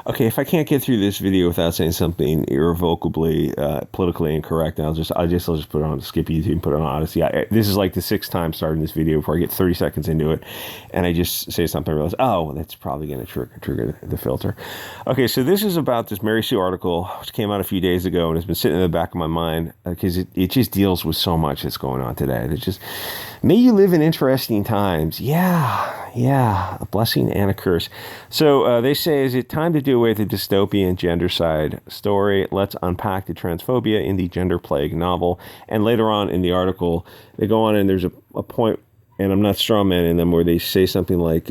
Okay, if I can't get through this video without saying something irrevocably politically incorrect, I'll just put it on, skip YouTube and put it on Odyssey. This is like the sixth time starting this video before I get 30 seconds into it, and I just say something, I realize, oh, that's probably going to trigger the filter. Okay, so this is about this Mary Sue article, which came out a few days ago, and has been sitting in the back of my mind because it just deals with so much that's going on today. It's just, may you live in interesting times. Yeah, a blessing and a curse. So they say, is it time to do away with the dystopian gendercide story? Let's unpack the transphobia in the gender plague novel. And later on in the article, they go on and there's a point, and I'm not strawmanning them, where they say something like,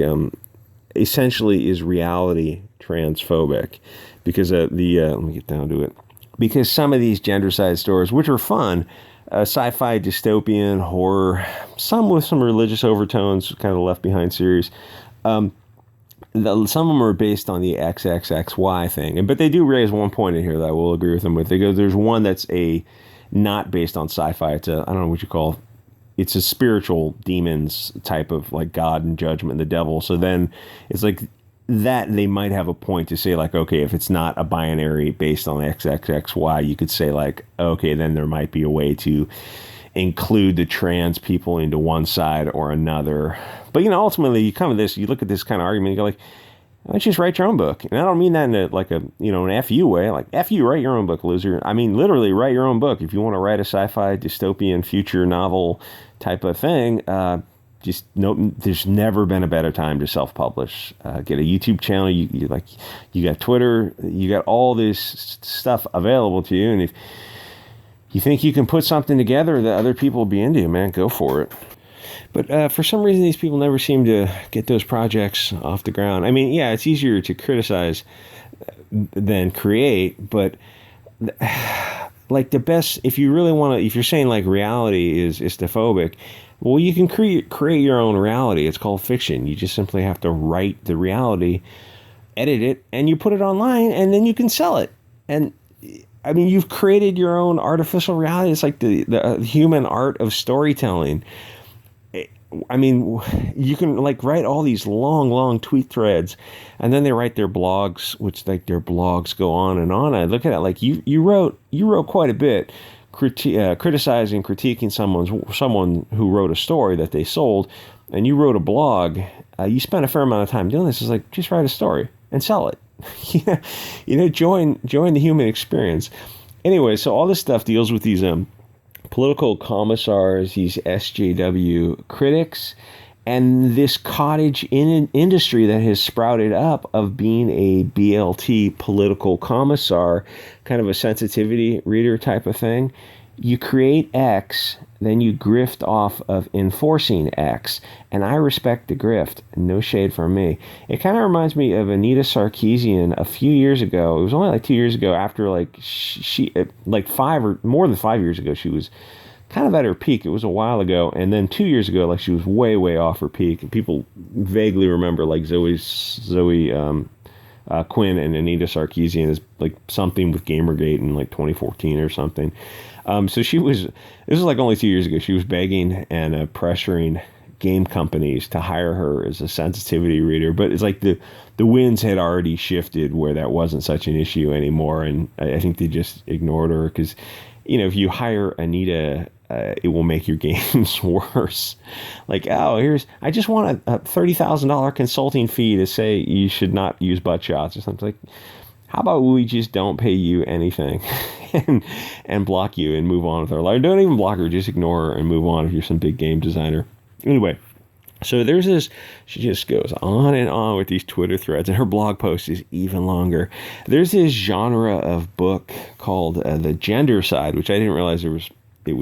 essentially, is reality transphobic? Because let me get down to it. Because some of these gendercide stories, which are fun, sci-fi, dystopian, horror, some with some religious overtones, kind of the Left Behind series. Some of them are based on the XXXY thing. But they do raise one point in here that I will agree with them with. They go, there's one that's not based on sci-fi. It's I don't know what you call, it's a spiritual demons type of like God and judgment and the devil. So then it's like that they might have a point to say, like, okay, if it's not a binary based on XXXY, you could say, like, okay, then there might be a way to include the trans people into one side or another. But, ultimately, you look at this kind of argument, you go, like, why don't you just write your own book? And I don't mean that in an FU way, like, F you, write your own book, loser. I mean, literally, write your own book. If you want to write a sci-fi dystopian future novel type of thing, just no, there's never been a better time to self-publish. Get a YouTube channel. You got Twitter. You got all this stuff available to you. And if you think you can put something together that other people will be into, man, go for it. But for some reason, these people never seem to get those projects off the ground. I mean, yeah, it's easier to criticize than create, but like the best, if you really want to, if you're saying like reality is dystophobic, well, you can create your own reality. It's called fiction. You just simply have to write the reality, edit it, and you put it online, and then you can sell it. And I mean, you've created your own artificial reality. It's like the human art of storytelling. I mean, you can like write all these long tweet threads, and then they write their blogs, which like their blogs go on and on. I look at it like you wrote quite a bit, criticizing, critiquing someone who wrote a story that they sold, and you wrote a blog. You spent a fair amount of time doing this. It's like, just write a story and sell it. Join the human experience. Anyway, so all this stuff deals with these political commissars, these SJW critics, and this cottage industry that has sprouted up of being a BLT political commissar, kind of a sensitivity reader type of thing. You create X, then you grift off of enforcing X. And I respect the grift. No shade from me. It kind of reminds me of Anita Sarkeesian a few years ago. It was only like 2 years ago, after like she like 5 or more than 5 years ago, she was kind of at her peak. It was a while ago. And then 2 years ago, like she was way off her peak. And people vaguely remember like Zoe Quinn and Anita Sarkeesian as like something with Gamergate in like 2014 or something. So this was like only 2 years ago. She was begging and pressuring game companies to hire her as a sensitivity reader. But it's like the winds had already shifted where that wasn't such an issue anymore. And I think they just ignored her because, if you hire Anita, it will make your games worse. Like, I just want a $30,000 consulting fee to say you should not use butt shots or something. Like, how about we just don't pay you anything and block you and move on with our life? Don't even block her, just ignore her and move on if you're some big game designer. Anyway, so there's this, she just goes on and on with these Twitter threads, and her blog post is even longer. There's this genre of book called the gender side, which I didn't realize it was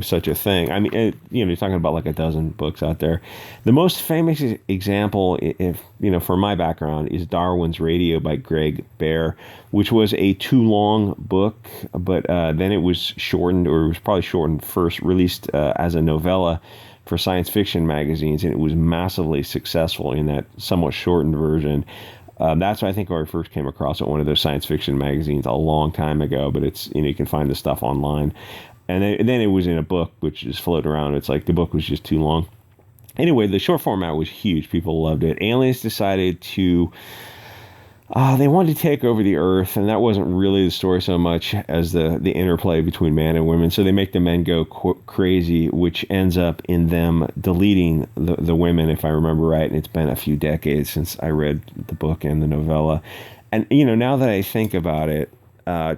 such a thing. I mean, you're talking about like a dozen books out there. The most famous example, if for my background, is Darwin's Radio by Greg Bear, which was a too long book, but then it was shortened, or it was probably shortened first, released as a novella for science fiction magazines, and it was massively successful in that somewhat shortened version. That's I think where I first came across it, one of those science fiction magazines a long time ago, but it's you can find the stuff online. And then it was in a book, which is floating around. It's like the book was just too long. Anyway, the short format was huge. People loved it. Aliens decided to They wanted to take over the earth, and that wasn't really the story so much as the interplay between man and women. So they make the men go crazy, which ends up in them deleting the women, if I remember right. And it's been a few decades since I read the book and the novella. And, now that I think about it,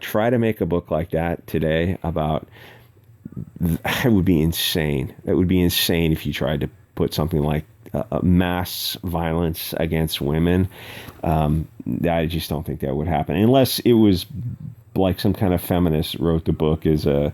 try to make a book like that today about... It would be insane. It would be insane if you tried to put something like mass violence against women. I just don't think that would happen unless it was like some kind of feminist wrote the book as a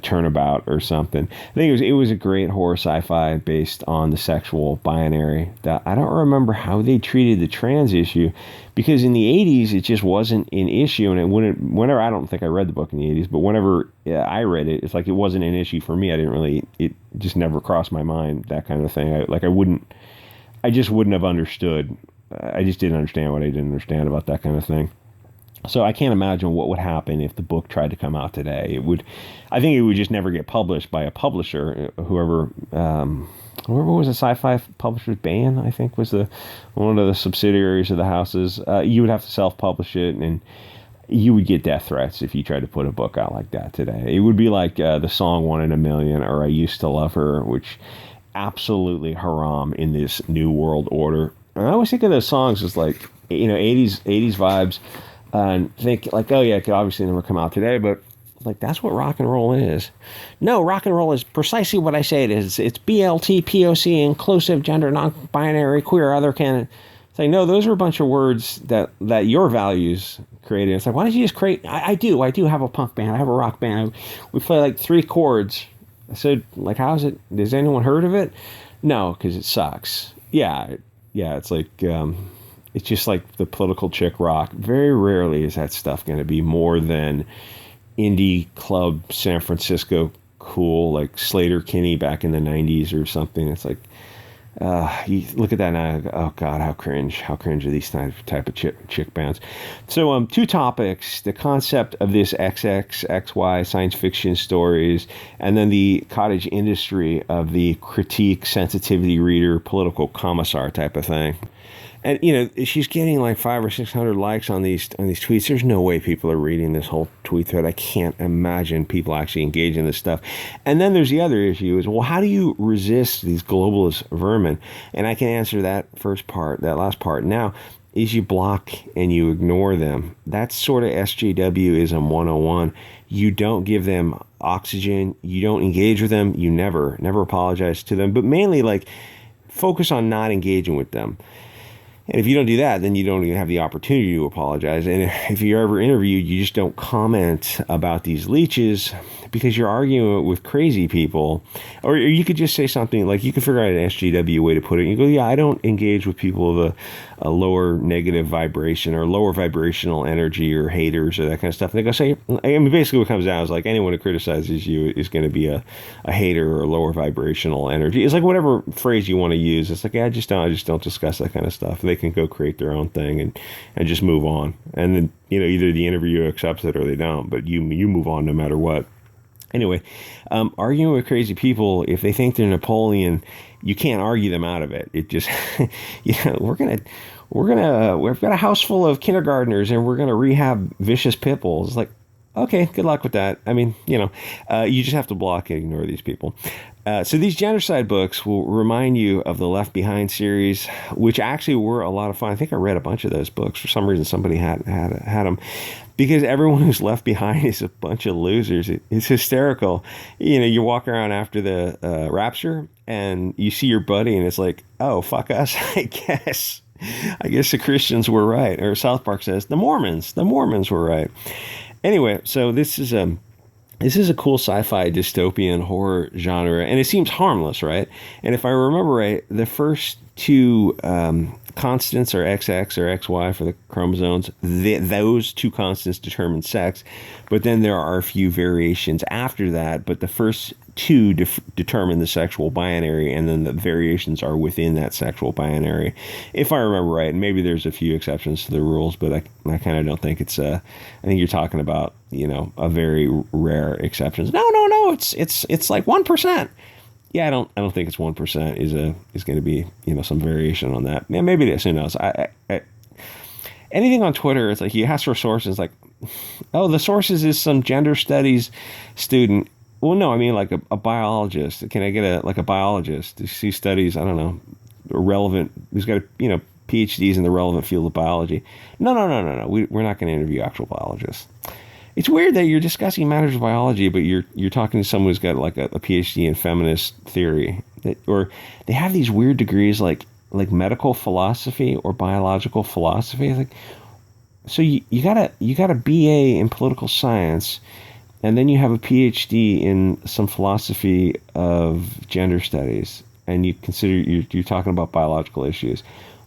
turnabout or something. I think it was a great horror sci-fi based on the sexual binary. That I don't remember how they treated the trans issue, because in the 80s it just wasn't an issue, and it wouldn't. Whenever, I don't think I read the book in the 80s, but whenever I read it, it's like it wasn't an issue for me. It just never crossed my mind, that kind of thing. I just wouldn't have understood. I just didn't understand what I didn't understand about that kind of thing. So I can't imagine what would happen if the book tried to come out today. I think it would just never get published by a publisher. Whoever was a sci-fi publisher, Baen, I think, was one of the subsidiaries of the houses. You would have to self-publish it, and you would get death threats if you tried to put a book out like that today. It would be like the song "One in a Million" or "I Used to Love Her," which absolutely haram in this new world order. And I always think of those songs as like 80s vibes. And think like, oh yeah, it could obviously never come out today, but like that's what rock and roll is. No, rock and roll is precisely what I say it is. It's BLT, POC, inclusive, gender, non-binary, queer, other canon. It's like, no, those are a bunch of words that your values created. It's like, why don't you just create? I do have a punk band. I have a rock band. We play like 3 chords. I said, like, how's it? Has anyone heard of it? No, because it sucks. Yeah. It's like. It's just like the political chick rock. Very rarely is that stuff going to be more than indie club San Francisco cool, like Slater Kinney back in the 90s or something. It's like, you look at that now, oh God, how cringe are these type of chick bands. So 2 topics, the concept of this XY science fiction stories, and then the cottage industry of the critique, sensitivity reader, political commissar type of thing. And, she's getting like 500 or 600 likes on these tweets. There's no way people are reading this whole tweet thread. I can't imagine people actually engage in this stuff. And then there's the other issue is, well, how do you resist these globalist vermin? And I can answer that last part now, is you block and you ignore them. That's sort of SJWism 101. You don't give them oxygen. You don't engage with them. You never apologize to them. But mainly, like, focus on not engaging with them. And if you don't do that, then you don't even have the opportunity to apologize. And if you're ever interviewed, you just don't comment about these leeches because you're arguing with crazy people. Or you could just say something like, you could figure out an SJW way to put it. You go, yeah, I don't engage with people of a lower negative vibration or lower vibrational energy or haters or that kind of stuff. And they go say, I mean, basically what comes out is like anyone who criticizes you is going to be a hater or a lower vibrational energy. It's like whatever phrase you want to use. It's like, I just don't discuss that kind of stuff. They can go create their own thing and just move on. And then, either the interviewer accepts it or they don't, but you move on no matter what. Anyway, arguing with crazy people, if they think they're Napoleon, you can't argue them out of it. It just, we've got a house full of kindergartners and we're going to rehab vicious pit bulls. It's like, okay, good luck with that. I mean, you just have to block and ignore these people. So these gendercide books will remind you of the Left Behind series, which actually were a lot of fun. I think I read a bunch of those books. For some reason, somebody had them. Because everyone who's left behind is a bunch of losers. It's hysterical. You walk around after the rapture and you see your buddy and it's like, oh, fuck us, I guess. I guess the Christians were right. Or South Park says, the Mormons were right. Anyway, so this is a cool sci-fi dystopian horror genre, and it seems harmless, right? And if I remember right, the first 2 constants are XX or XY for the chromosomes. Those 2 constants determine sex, but then there are a few variations after that. But the first 2 determine the sexual binary, and then the variations are within that sexual binary, if I remember right. And maybe there's a few exceptions to the rules, but I kind of don't think it's. I think you're talking about a very rare exceptions. No, it's like 1%. Yeah, I don't think it's 1% is going to be some variation on that. Yeah, maybe it is. Who knows? anything on Twitter, it's like he asks for sources, like, oh, the sources is some gender studies student. Well, no, I mean like a biologist. Can I get a biologist who studies, I don't know, relevant, who's got PhDs in the relevant field of biology? No. We're not going to interview actual biologists. It's weird that you're discussing matters of biology, but you're talking to someone who's got like a PhD in feminist theory, or they have these weird degrees like medical philosophy or biological philosophy. Like, so you got a BA in political science, and then you have a PhD in some philosophy of gender studies, and you consider you're talking about biological issues.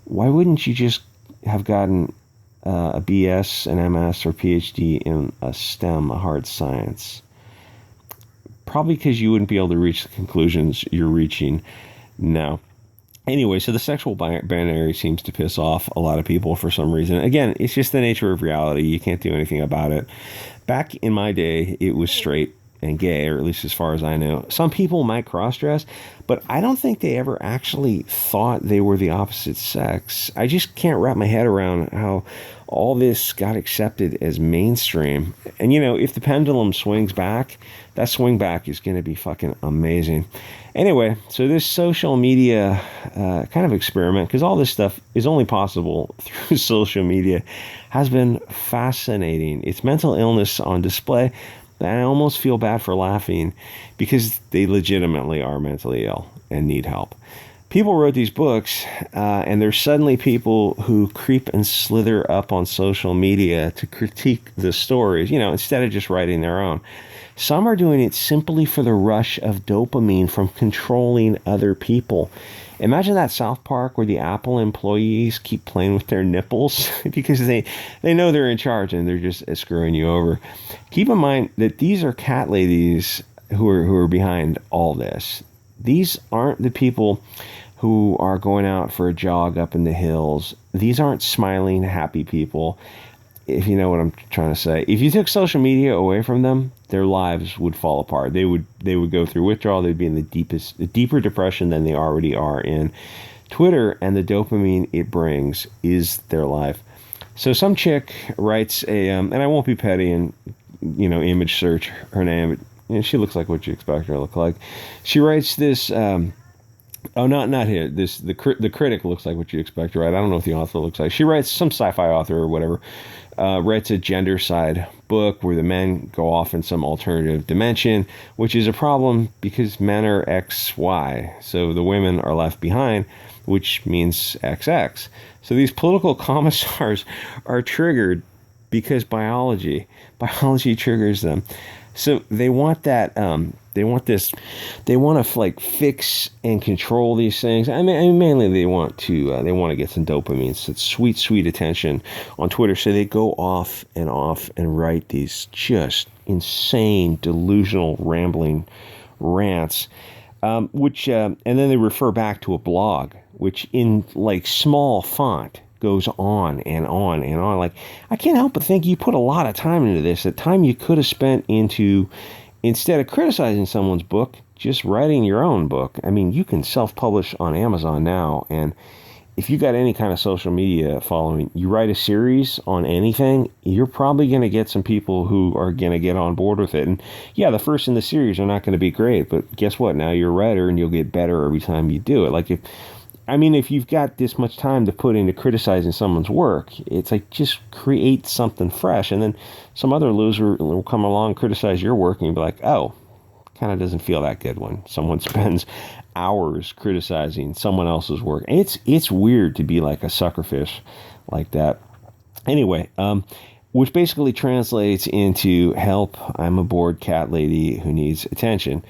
Why wouldn't you just have gotten a BS, an MS, or PhD in a STEM, a hard science? Probably because you wouldn't be able to reach the conclusions you're reaching now. Anyway, so the sexual binary seems to piss off a lot of people for some reason. Again, it's just the nature of reality. You can't do anything about it. Back in my day, it was straight and gay, or at least as far as I know. Some people might cross-dress, but I don't think they ever actually thought they were the opposite sex. I just can't wrap my head around how all this got accepted as mainstream. And, if the pendulum swings back, that swing back is going to be fucking amazing. Anyway, so this social media kind of experiment, because all this stuff is only possible through social media, has been fascinating. It's mental illness on display. I almost feel bad for laughing because they legitimately are mentally ill and need help. People wrote these books, and there's suddenly people who creep and slither up on social media to critique the stories, instead of just writing their own. Some are doing it simply for the rush of dopamine from controlling other people. Imagine that South Park where the Apple employees keep playing with their nipples because they know they're in charge and they're just screwing you over. Keep in mind that these are cat ladies who are behind all this. These aren't the people who are going out for a jog up in the hills. These aren't smiling, happy people. If you know what I'm trying to say. If you took social media away from them, their lives would fall apart. They would go through withdrawal. They'd be in the deeper depression than they already are in. Twitter and the dopamine it brings is their life. So some chick writes and I won't be petty and image search her name. She looks like what you expect her to look like. She writes this. Not here. The critic looks like what you expect, right? I don't know what the author looks like. She writes, some sci-fi author or whatever, writes a gender side book where the men go off in some alternative dimension, which is a problem because men are XY, so the women are left behind, which means XX. So these political commissars are triggered because biology triggers them. So they want that. They want to fix and control these things. I mean, mainly they want to get some dopamine, so sweet attention on Twitter. So they go off and write these just insane, delusional, rambling rants, which and then they refer back to a blog, which in small font goes on and on and on. Like, I can't help but think you put a lot of time into this. That time you could have spent into, instead of criticizing someone's book, just writing your own book. I mean, you can self-publish on Amazon now, and if you got any kind of social media following, you write a series on anything, you're probably going to get some people who are going to get on board with it. And yeah, the first in the series are not going to be great, but guess what? Now you're a writer and you'll get better every time you do it. Like, if you've got this much time to put into criticizing someone's work, it's like, just create something fresh. And then some other loser will come along, criticize your work, and you'll be like, oh, kind of doesn't feel that good when someone spends hours criticizing someone else's work. And it's weird to be like a suckerfish like that. Anyway, which basically translates into, help, I'm a bored cat lady who needs attention.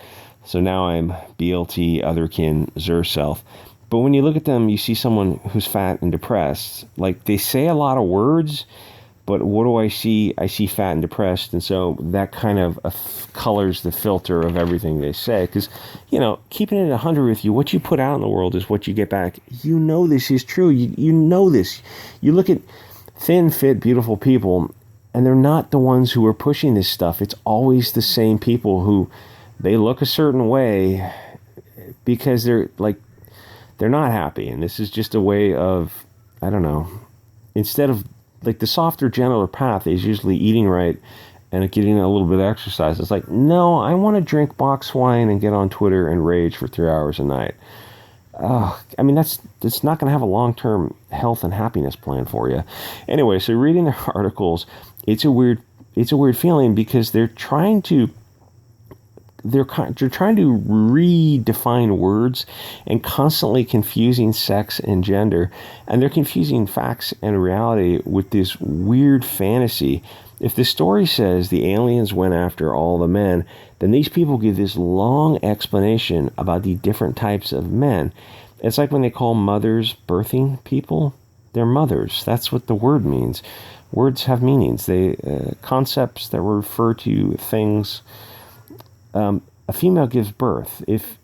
So now I'm BLT, otherkin, Zerself. But when you look at them, you see someone who's fat and depressed. Like, they say a lot of words, but what do I see? I see fat and depressed. And so that kind of colors the filter of everything they say. Because, keeping it 100 with you, what you put out in the world is what you get back. You know this is true. You know this. You look at thin, fit, beautiful people, and they're not the ones who are pushing this stuff. It's always the same people who, they look a certain way because they're not happy. And this is just a way of, I don't know, instead of like the softer, gentler path is usually eating right and getting a little bit of exercise. It's like, no, I want to drink box wine and get on Twitter and rage for 3 hours a night. I mean, that's not going to have a long-term health and happiness plan for you. Anyway, so reading their articles, it's a weird feeling because they're trying to redefine words and constantly confusing sex and gender, and they're confusing facts and reality with this weird fantasy. If the story says the aliens went after all the men, then these people give this long explanation about the different types of men. It's like when they call mothers birthing people, they're mothers. That's what the word means. Words have meanings. They concepts that refer to things. A female gives birth. If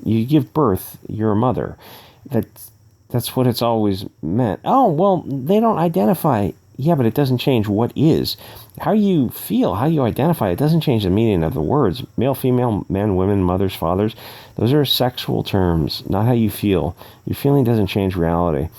you give birth, you're a mother. That's what it's always meant. Oh, well, they don't identify. Yeah, but it doesn't change what is. How you feel, how you identify, it doesn't change the meaning of the words. Male, female, men, women, mothers, fathers. Those are sexual terms, not how you feel. Your feeling doesn't change reality.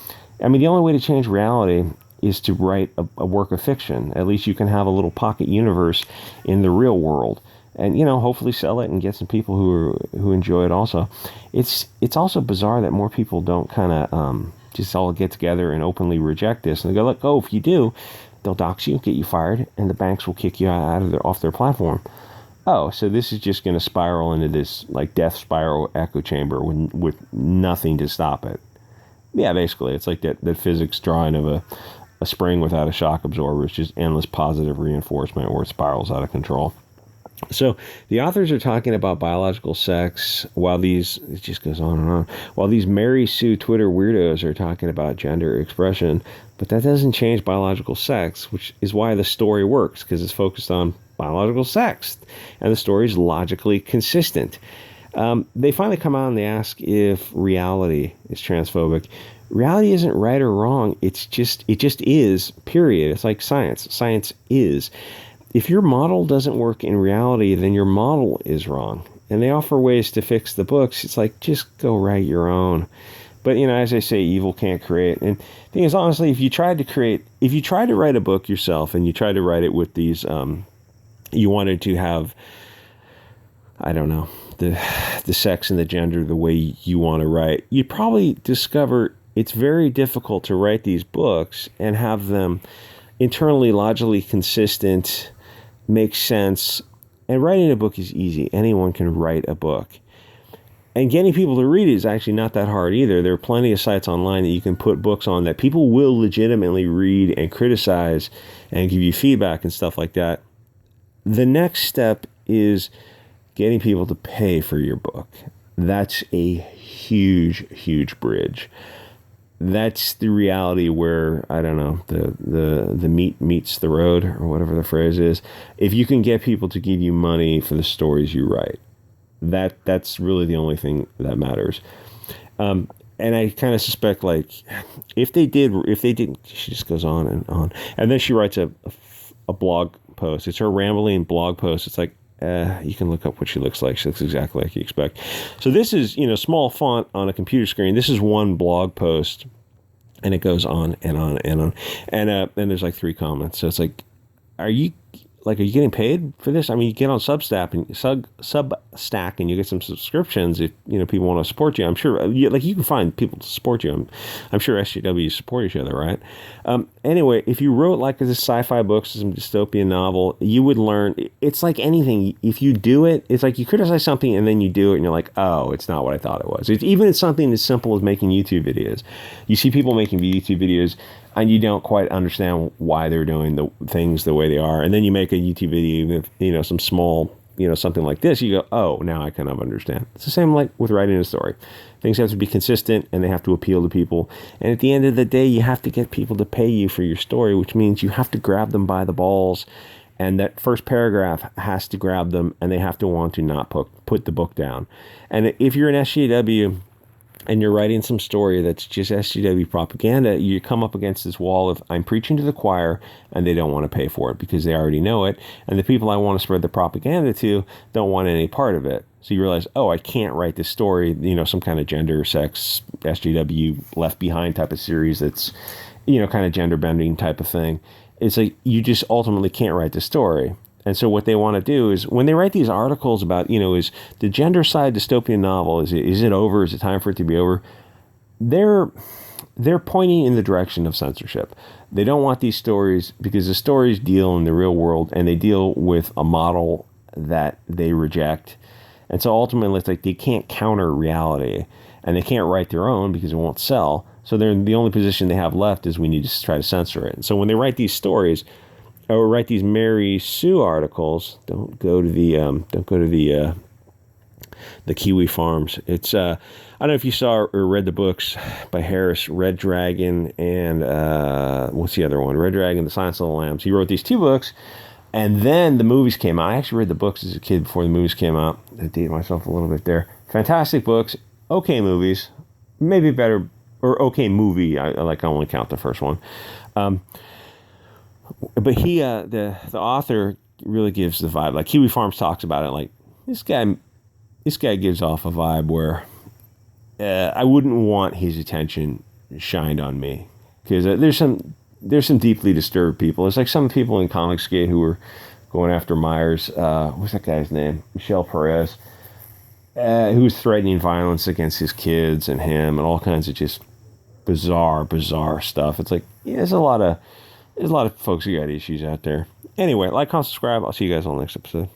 I mean, the only way to change reality is to write a work of fiction. At least you can have a little pocket universe in the real world. And, hopefully sell it and get some people who enjoy it also. It's also bizarre that more people don't kind of just all get together and openly reject this. And they go, look, if you do, they'll dox you, get you fired, and the banks will kick you off their platform. Oh, so this is just going to spiral into this like death spiral echo chamber with nothing to stop it. Yeah, basically, it's like that physics drawing of a spring without a shock absorber. It's just endless positive reinforcement where it spirals out of control. So the authors are talking about biological sex it just goes on and on, while these Mary Sue Twitter weirdos are talking about gender expression, but that doesn't change biological sex, which is why the story works, because it's focused on biological sex, and the story is logically consistent. They finally come out and they ask if reality is transphobic. Reality isn't right or wrong. It just is, period. It's like science. Science is. If your model doesn't work in reality, then your model is wrong. And they offer ways to fix the books. It's like, just go write your own. But, as I say, evil can't create. And the thing is, honestly, if you tried to write a book yourself and you tried to write it with these, you wanted to have, I don't know, the sex and the gender the way you want to write, you'd probably discover it's very difficult to write these books and have them internally, logically consistent, make sense. And writing a book is easy. Anyone can write a book. And getting people to read it is actually not that hard either. There are plenty of sites online that you can put books on that people will legitimately read and criticize and give you feedback and stuff like that. The next step is getting people to pay for your book. That's a huge, huge bridge. That's the reality where, I don't know, the meat meets the road, or whatever the phrase is. If you can get people to give you money for the stories you write, that's really the only thing that matters. And I kind of suspect, like, if they didn't, she just goes on and on. And then she writes a blog post. It's her rambling blog post. It's like, you can look up what she looks like. She looks exactly like you expect. So this is, small font on a computer screen. This is one blog post, and it goes on and on and on. And there's like 3 comments. So it's like, are you getting paid for this? I mean, you get on Substack and you get some subscriptions if, people want to support you. I'm sure, you can find people to support you. I'm sure SJW support each other, right? Anyway, if you wrote like a sci-fi book, some dystopian novel, you would learn. It's like anything. If you do it, it's like you criticize something and then you do it and you're like, oh, it's not what I thought it was. It's something as simple as making YouTube videos. You see people making YouTube videos and you don't quite understand why they're doing the things the way they are. And then you make a YouTube video, even if, some small, something like this, you go, oh, now I kind of understand. It's the same like with writing a story. Things have to be consistent and they have to appeal to people. And at the end of the day, you have to get people to pay you for your story, which means you have to grab them by the balls. And that first paragraph has to grab them and they have to want to not put the book down. And if you're an SJW, and you're writing some story that's just SJW propaganda, you come up against this wall of, I'm preaching to the choir, and they don't want to pay for it because they already know it. And the people I want to spread the propaganda to don't want any part of it. So you realize, oh, I can't write this story, some kind of gender, sex, SJW, Left Behind type of series that's kind of gender bending type of thing. It's like you just ultimately can't write the story. And so what they want to do is when they write these articles about, is the gender side dystopian novel, is it over? Is it time for it to be over? They're pointing in the direction of censorship. They don't want these stories because the stories deal in the real world and they deal with a model that they reject. And so ultimately it's like they can't counter reality and they can't write their own because it won't sell. So they're the only position they have left is we need to try to censor it. And so when they write these stories or write these Mary Sue articles, don't go to the Kiwi Farms. It's I don't know if you saw or read the books by Harris, Red Dragon and what's the other one? Red Dragon, The Silence of the Lambs. He wrote these 2 books, and then the movies came out. I actually read the books as a kid before the movies came out. I dated myself a little bit there. Fantastic books, okay movies, maybe better, or okay movie. I only count the first one. But he, the author, really gives the vibe. Like Kiwi Farms talks about it. Like this guy gives off a vibe where I wouldn't want his attention shined on me because there's some deeply disturbed people. It's like some people in Comicsgate who were going after Myers. What's that guy's name? Michelle Perez, who was threatening violence against his kids and him, and all kinds of just bizarre stuff. It's like there's a lot of folks who got issues out there. Anyway, like, comment, subscribe. I'll see you guys on the next episode.